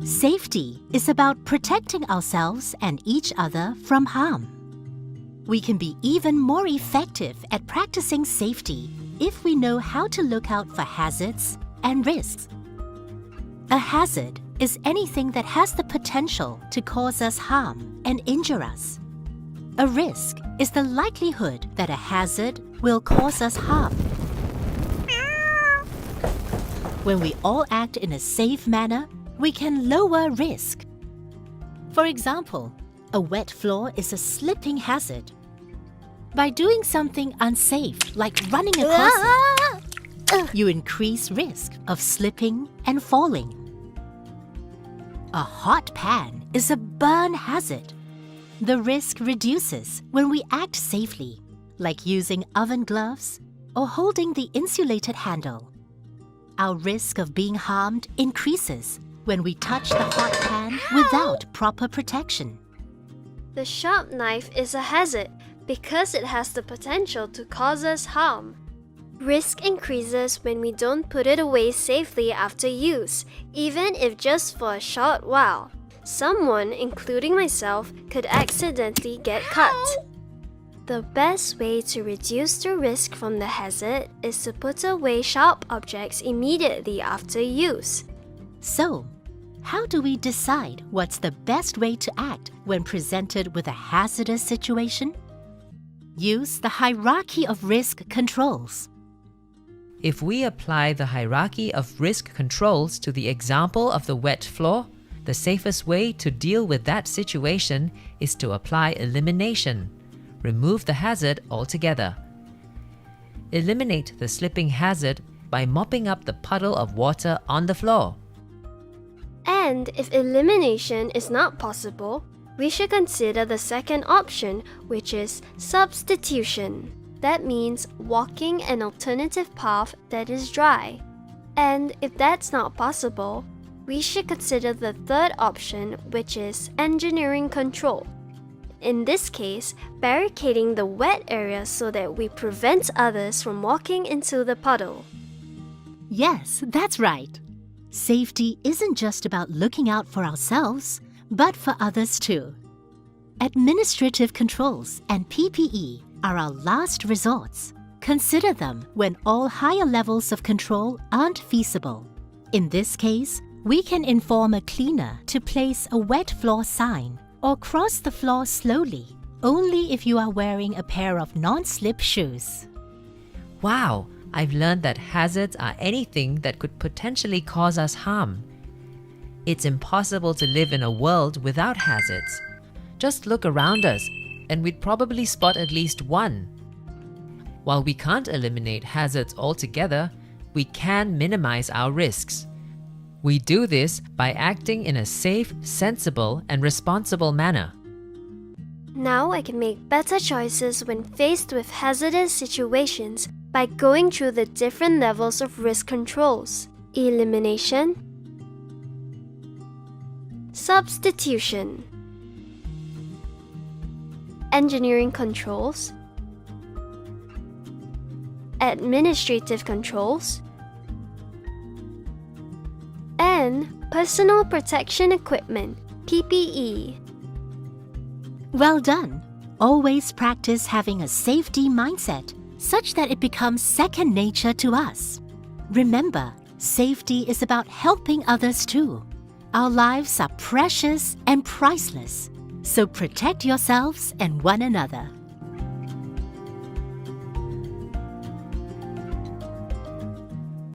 Safety is about protecting ourselves and each other from harm. We can be even more effective at practicing safety if we know how to look out for hazards and risks. A hazard is anything that has the potential to cause us harm and injure us. A risk is the likelihood that a hazard will cause us harm. When we all act in a safe manner, we can lower risk. For example, a wet floor is a slipping hazard. By doing something unsafe, like running across it, you increase risk of slipping and falling. A hot pan is a burn hazard. The risk reduces when we act safely, like using oven gloves or holding the insulated handle. Our risk of being harmed increases when we touch the hot pan without proper protection. The sharp knife is a hazard because it has the potential to cause us harm. Risk increases when we don't put it away safely after use, even if just for a short while. Someone, including myself, could accidentally get cut. The best way to reduce the risk from the hazard is to put away sharp objects immediately after use. So, how do we decide what's the best way to act when presented with a hazardous situation? Use the hierarchy of risk controls. If we apply the hierarchy of risk controls to the example of the wet floor, the safest way to deal with that situation is to apply elimination. Remove the hazard altogether. Eliminate the slipping hazard by mopping up the puddle of water on the floor. And if elimination is not possible, we should consider the second option, which is substitution. That means walking an alternative path that is dry. And if that's not possible, we should consider the third option, which is engineering control. In this case, barricading the wet area so that we prevent others from walking into the puddle. Yes, that's right. Safety isn't just about looking out for ourselves, but for others too. Administrative controls and PPE are our last resorts. Consider them when all higher levels of control aren't feasible. In this case, we can inform a cleaner to place a wet floor sign or cross the floor slowly, only if you are wearing a pair of non-slip shoes. Wow, I've learned that hazards are anything that could potentially cause us harm. It's impossible to live in a world without hazards. Just look around us, and we'd probably spot at least one. While we can't eliminate hazards altogether, we can minimize our risks. We do this by acting in a safe, sensible, and responsible manner. Now I can make better choices when faced with hazardous situations by going through the different levels of risk controls: elimination, substitution, engineering controls, administrative controls, and personal protection equipment, PPE. Well done! Always practice having a safety mindset such that it becomes second nature to us. Remember, safety is about helping others too. Our lives are precious and priceless, so protect yourselves and one another.